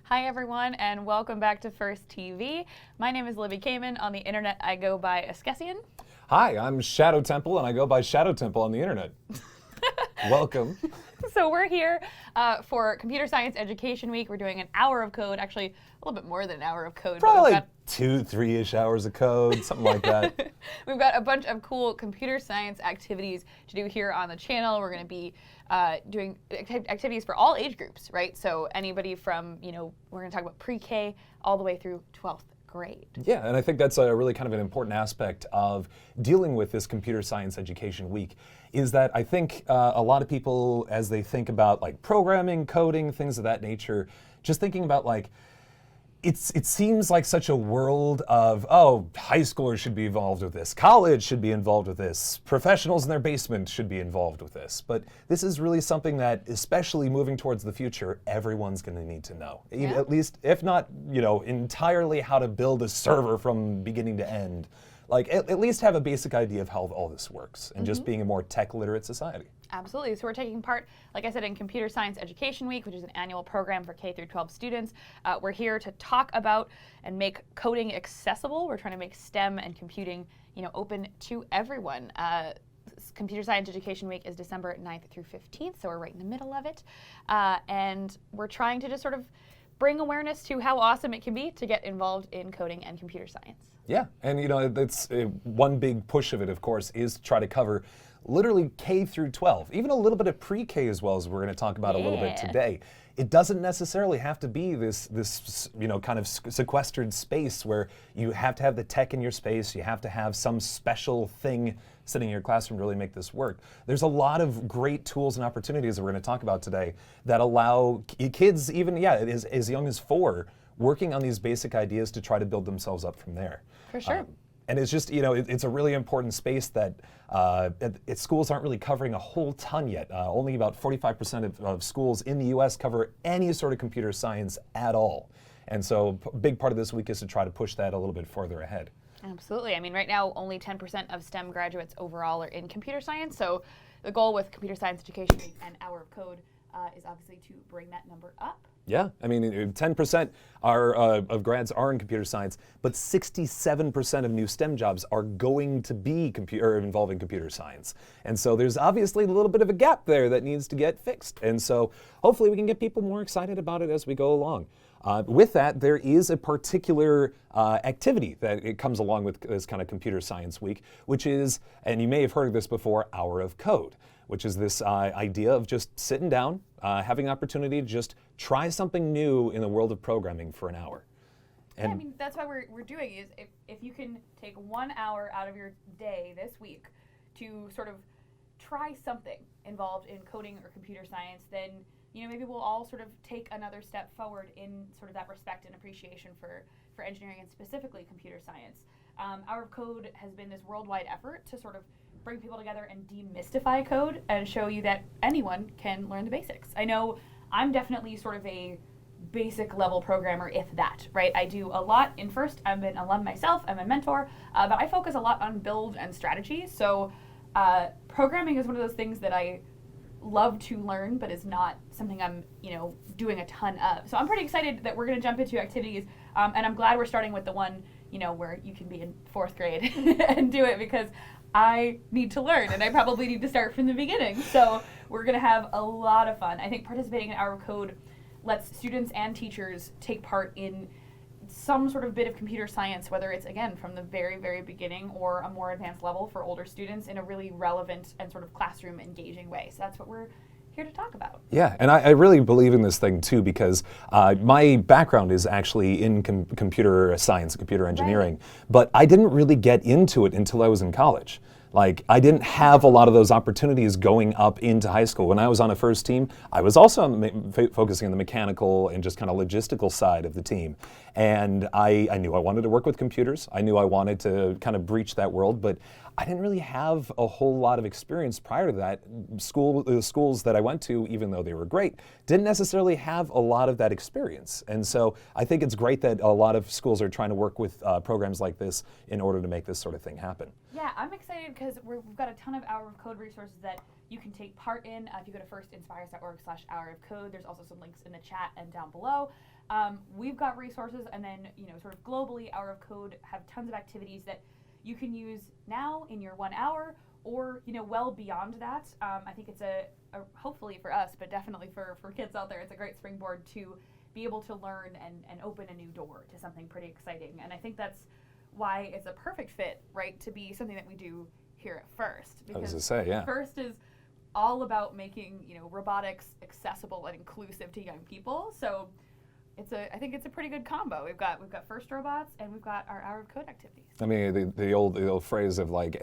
Hi everyone, and welcome back to First TV. My name is Libby Kamen. On the internet, I go by Askesian. Hi, I'm Shadow Temple, and I go by Shadow Temple on the internet. Welcome. So we're here for Computer Science Education Week. We're doing an hour of code, actually a little bit more than an hour of code. Probably like 2-3-ish hours of code, something like that. We've got a bunch of cool computer science activities to do here on the channel. We're going to be doing activities for all age groups, right? So anybody from, we're going to talk about pre-K all the way through 12th grade. Yeah, and I think that's a really kind of an important aspect of dealing with this Computer Science Education Week, is that I think a lot of people, as they think about like programming, coding, things of that nature, just thinking about like, it seems like such a world of, oh, high schoolers should be involved with this, college should be involved with this, professionals in their basement should be involved with this. But this is really something that, especially moving towards the future, everyone's going to need to know. Yeah. At least, if not, entirely how to build a server from beginning to end. Like, at least have a basic idea of how all this works, and just being a more tech-literate society. Absolutely. So we're taking part, like I said, in Computer Science Education Week, which is an annual program for K through 12 students. We're here to talk about and make coding accessible. We're trying to make STEM and computing, open to everyone. Computer Science Education Week is December 9th through 15th, so we're right in the middle of it. And we're trying to just sort of bring awareness to how awesome it can be to get involved in coding and computer science. Yeah, and that's one big push of it, of course, is to try to cover literally K through 12, even a little bit of pre-K as well, as we're going to talk about a little bit today. It doesn't necessarily have to be this kind of sequestered space where you have to have the tech in your space, you have to have some special thing sitting in your classroom to really make this work. There's a lot of great tools and opportunities that we're going to talk about today that allow kids, even as young as 4, working on these basic ideas to try to build themselves up from there. For sure. And it's just, it's a really important space that schools aren't really covering a whole ton yet. Only about 45% of schools in the US cover any sort of computer science at all. And so a big part of this week is to try to push that a little bit further ahead. Absolutely. I mean, right now, only 10% of STEM graduates overall are in computer science. So the goal with Computer Science Education Week and Hour of Code is obviously to bring that number up. Yeah, I mean, 10% of grads are in computer science, but 67% of new STEM jobs are going to be involving computer science. And so there's obviously a little bit of a gap there that needs to get fixed. And so hopefully we can get people more excited about it as we go along. With that, there is a particular activity that it comes along with this kind of Computer Science Week, which is, and you may have heard of this before, Hour of Code, which is this idea of just sitting down, having an opportunity to just try something new in the world of programming for an hour. And yeah, I mean, that's why we're doing is if you can take 1 hour out of your day this week to sort of try something involved in coding or computer science, then maybe we'll all sort of take another step forward in sort of that respect and appreciation for engineering and specifically computer science. Hour of Code has been this worldwide effort to sort of bring people together and demystify code and show you that anyone can learn the basics. I know I'm definitely sort of a basic level programmer, if that, right? I do a lot in first. I'm an alum myself. I'm a mentor, but I focus a lot on build and strategy. So programming is one of those things that I love to learn, but is not something I'm, doing a ton of. So I'm pretty excited that we're going to jump into activities, and I'm glad we're starting with the one, where you can be in 4th grade and do it, because I need to learn, and I probably need to start from the beginning. So we're going to have a lot of fun. I think participating in Hour of Code lets students and teachers take part in some sort of bit of computer science, whether it's, again, from the very, very beginning or a more advanced level for older students, in a really relevant and sort of classroom engaging way. So that's what we're here to talk about. Yeah, and I really believe in this thing too, because my background is actually in computer science, computer engineering, right. But I didn't really get into it until I was in college. Like, I didn't have a lot of those opportunities going up into high school. When I was on a first team, I was also focusing on the mechanical and just kind of logistical side of the team. And I knew I wanted to work with computers. I knew I wanted to kind of breach that world, but I didn't really have a whole lot of experience prior to that. The schools that I went to, even though they were great, didn't necessarily have a lot of that experience. And so I think it's great that a lot of schools are trying to work with programs like this in order to make this sort of thing happen. Yeah, I'm excited because we've got a ton of Hour of Code resources that you can take part in. If you go to firstinspires.org/hour of code, there's also some links in the chat and down below. We've got resources, and then sort of globally, Hour of Code have tons of activities that you can use now in your 1 hour, or well beyond that. I think it's a hopefully for us, but definitely for kids out there, it's a great springboard to be able to learn and open a new door to something pretty exciting. And I think that's why it's a perfect fit, right, to be something that we do here at First. I was to say, yeah. First is all about making robotics accessible and inclusive to young people. So I think it's a pretty good combo. We've got First robots, and we've got our Hour of Code activities. I mean, the old phrase of like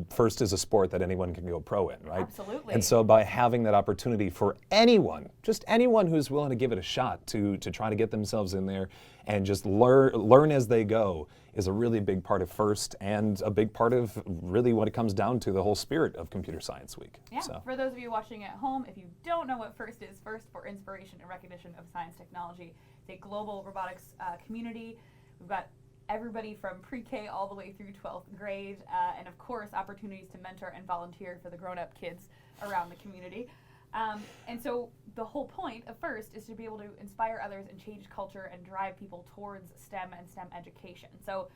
First is a sport that anyone can go pro in, right? Absolutely. And so by having that opportunity for anyone, just anyone who's willing to give it a shot to try to get themselves in there and just learn as they go, is a really big part of First, and a big part of really what it comes down to, the whole spirit of Computer Science Week. Yeah, so. For those of you watching at home, if you don't know what First is, First for Inspiration and Recognition of Science Technology. It's a global robotics community. We've got everybody from pre-K all the way through 12th grade, and of course opportunities to mentor and volunteer for the grown-up kids around the community. And so the whole point of First is to be able to inspire others and change culture and drive people towards STEM and STEM education. So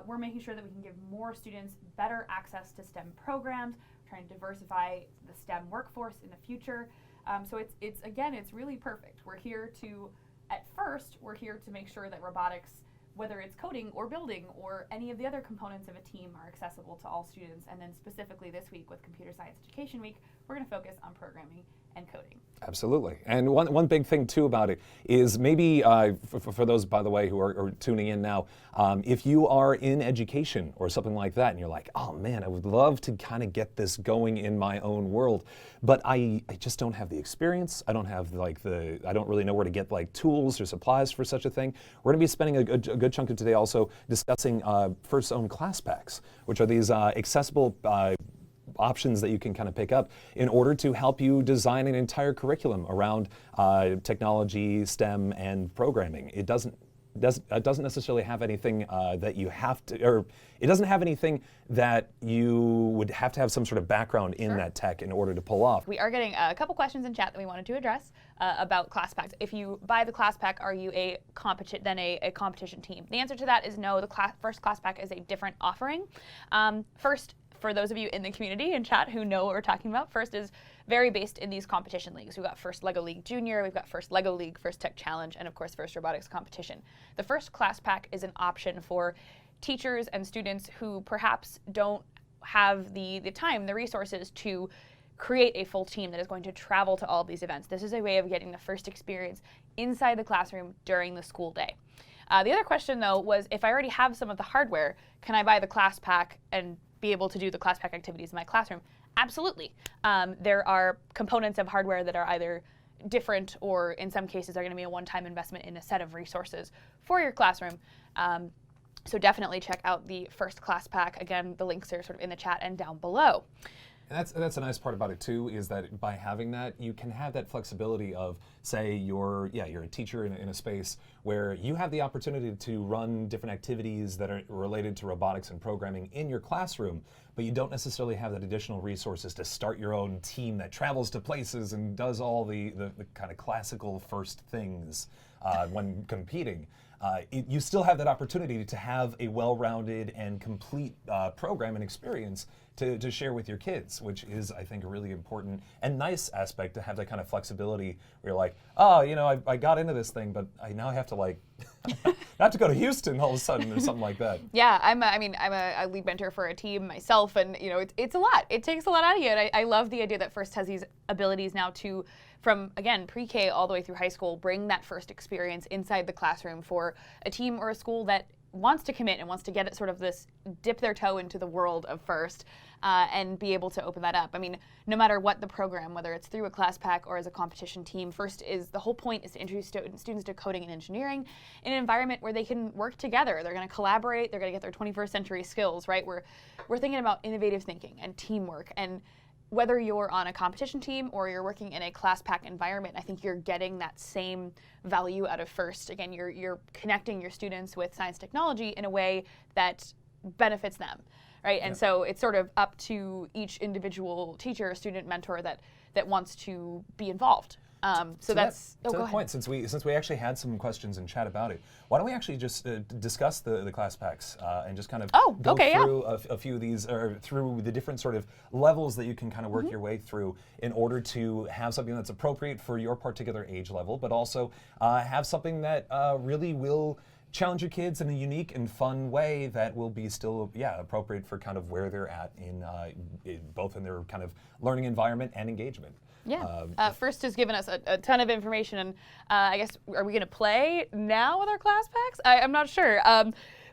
we're making sure that we can give more students better access to STEM programs, trying to diversify the STEM workforce in the future. So it's really perfect. At First, we're here to make sure that robotics, whether it's coding or building or any of the other components of a team, are accessible to all students. And then specifically this week with Computer Science Education Week, we're going to focus on programming and coding. Absolutely. And one big thing too about it is maybe for those, by the way, who are tuning in now, if you are in education or something like that and you're like, oh man, I would love to kind of get this going in my own world, but I just don't have the experience. I don't have I don't really know where to get tools or supplies for such a thing. We're going to be spending a good chunk of today also discussing First's own class packs, which are these accessible options that you can kind of pick up in order to help you design an entire curriculum around technology, STEM, and programming. It doesn't necessarily have anything that you have to, or it doesn't have anything that you would have to have some sort of background in that tech in order to pull off. We are getting a couple questions in chat that we wanted to address about class packs. If you buy the class pack, are you a competition team? The answer to that is no. The First class pack is a different offering. First, for those of you in the community in chat who know what we're talking about, First is very based in these competition leagues. We've got First Lego League Junior, we've got First Lego League, First Tech Challenge, and of course First Robotics Competition. The First class pack is an option for teachers and students who perhaps don't have the time, the resources to create a full team that is going to travel to all of these events. This is a way of getting the first experience inside the classroom during the school day. The other question though was, if I already have some of the hardware, can I buy the class pack and be able to do the class pack activities in my classroom? Absolutely. There are components of hardware that are either different, or in some cases are going to be a one-time investment in a set of resources for your classroom. So definitely check out the First class pack. Again, the links are sort of in the chat and down below. And that's a nice part about it too, is that by having that, you can have that flexibility of, say, you're a teacher in a space where you have the opportunity to run different activities that are related to robotics and programming in your classroom, but you don't necessarily have that additional resources to start your own team that travels to places and does all the kind of classical First things when competing. You still have that opportunity to have a well-rounded and complete program and experience to share with your kids, which is, I think, a really important and nice aspect, to have that kind of flexibility where you're like, oh, I got into this thing, but I now have to I have to go to Houston all of a sudden or something like that. Yeah, I'm a lead mentor for a team myself, and it's a lot. It takes a lot out of you, and I love the idea that First has these abilities now to, from again pre-K all the way through high school, bring that first experience inside the classroom for a team or a school that wants to commit and wants to get it sort of this, dip their toe into the world of First, and be able to open that up. I mean, no matter what the program, whether it's through a class pack or as a competition team, First is, the whole point is to introduce students to coding and engineering in an environment where they can work together. They're going to collaborate, they're going to get their 21st century skills, right? We're thinking about innovative thinking and teamwork, and whether you're on a competition team or you're working in a class pack environment, I think you're getting that same value out of First. Again, you're connecting your students with science technology in a way that benefits them, right? And so it's sort of up to each individual teacher, student, mentor that wants to be involved. So that's to go that ahead. point. Since we actually had some questions in chat about it, why don't we actually just discuss the class packs and just kind of go through a few of these, or through the different sort of levels that you can kind of work your way through in order to have something that's appropriate for your particular age level, but also have something that really will challenge your kids in a unique and fun way that will be still, appropriate for kind of where they're at in both in their kind of learning environment and engagement. Yeah. First has given us a ton of information, and I guess, are we going to play now with our class packs? I'm not sure.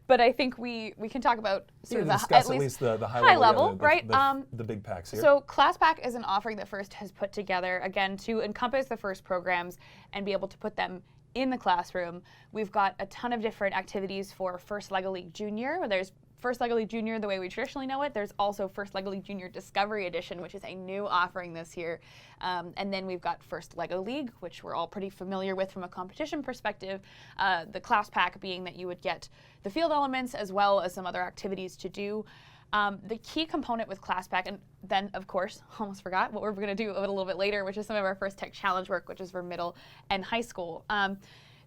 But I think we can talk about sort of at least the high level, right? The big packs here. So Class Pack is an offering that First has put together, again, to encompass the First programs and be able to put them in the classroom. We've got a ton of different activities for First LEGO League Junior. There's First LEGO League Junior the way we traditionally know it. There's also First LEGO League Junior Discovery Edition, which is a new offering this year. And then we've got First LEGO League, which we're all pretty familiar with from a competition perspective. The class pack being that you would get the field elements as well as some other activities to do. The key component with Class Pack, and then, of course, almost forgot what we're going to do a little bit later, which is some of our First Tech Challenge work, which is for middle and high school.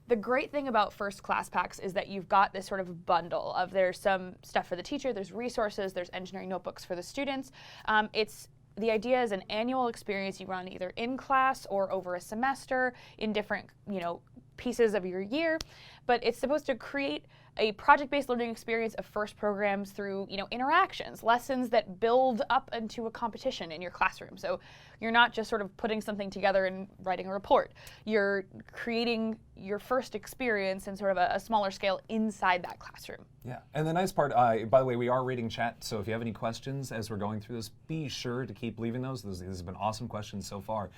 The great thing about First Class Packs is that you've got this sort of bundle of, there's some stuff for the teacher, there's resources, there's engineering notebooks for the students. The idea is an annual experience you run either in class or over a semester in different, pieces of your year, but it's supposed to create a project-based learning experience of First programs through, interactions, lessons that build up into a competition in your classroom. So you're not just sort of putting something together and writing a report. You're creating your First experience in sort of a smaller scale inside that classroom. Yeah, and the nice part, by the way, we are reading chat, so if you have any questions as we're going through this, be sure to keep leaving those. These have been awesome questions so far.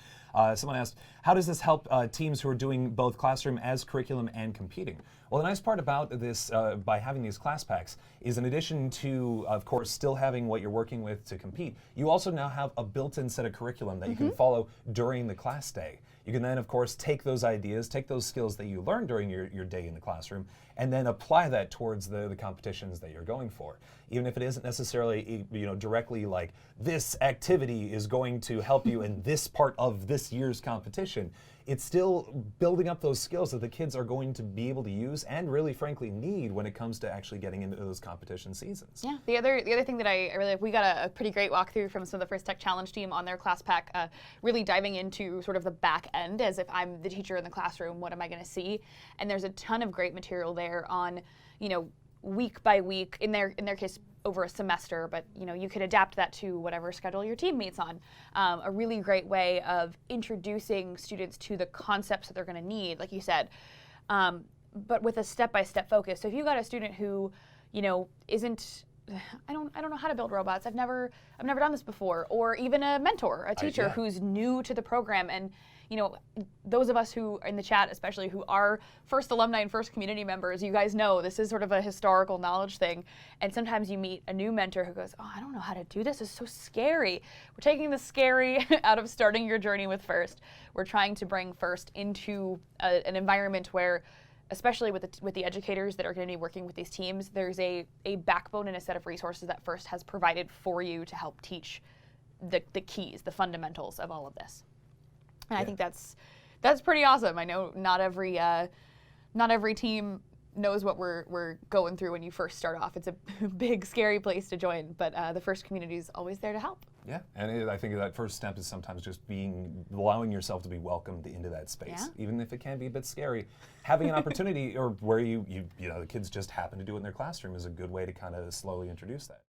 Someone asked, how does this help teams who are doing both classroom as curriculum and competing? Well, the nice part about this, by having these class packs, is in addition to, of course, still having what you're working with to compete, you also now have a built-in set of curriculum that you can follow during the class day. You can then, of course, take those ideas, take those skills that you learned during your day in the classroom, and then apply that towards the competitions that you're going for. Even if it isn't necessarily, directly like, this activity is going to help you in this part of this year's competition, it's still building up those skills that the kids are going to be able to use and really, frankly, need when it comes to actually getting into those competition seasons. Yeah, the other thing that I really, we got a pretty great walkthrough from some of the First Tech Challenge team on their class pack, really diving into sort of the back end, as if I'm the teacher in the classroom, what am I going to see? And there's a ton of great material there on, week by week, in their case, over a semester, but you could adapt that to whatever schedule your team meets on. A really great way of introducing students to the concepts that they're going to need, like you said, but with a step-by-step focus. So if you got a student who, isn't, I don't know how to build robots. I've never done this before, or even a mentor, a teacher who's new to the program, and those of us who are in the chat, especially who are First alumni and First community members, you guys know this is sort of a historical knowledge thing. And sometimes you meet a new mentor who goes, oh, I don't know how to do this. It's so scary. We're taking the scary out of starting your journey with First. We're trying to bring First into an environment where, especially with the educators that are going to be working with these teams, there's a backbone and a set of resources that First has provided for you to help teach the keys, the fundamentals of all of this. And I think that's pretty awesome. I know not every team knows what we're going through when you first start off. It's a big, scary place to join, but the First community is always there to help. Yeah, and I think that first step is sometimes just allowing yourself to be welcomed into that space, even if it can be a bit scary. Having an opportunity, or where the kids just happen to do it in their classroom, is a good way to kind of slowly introduce that.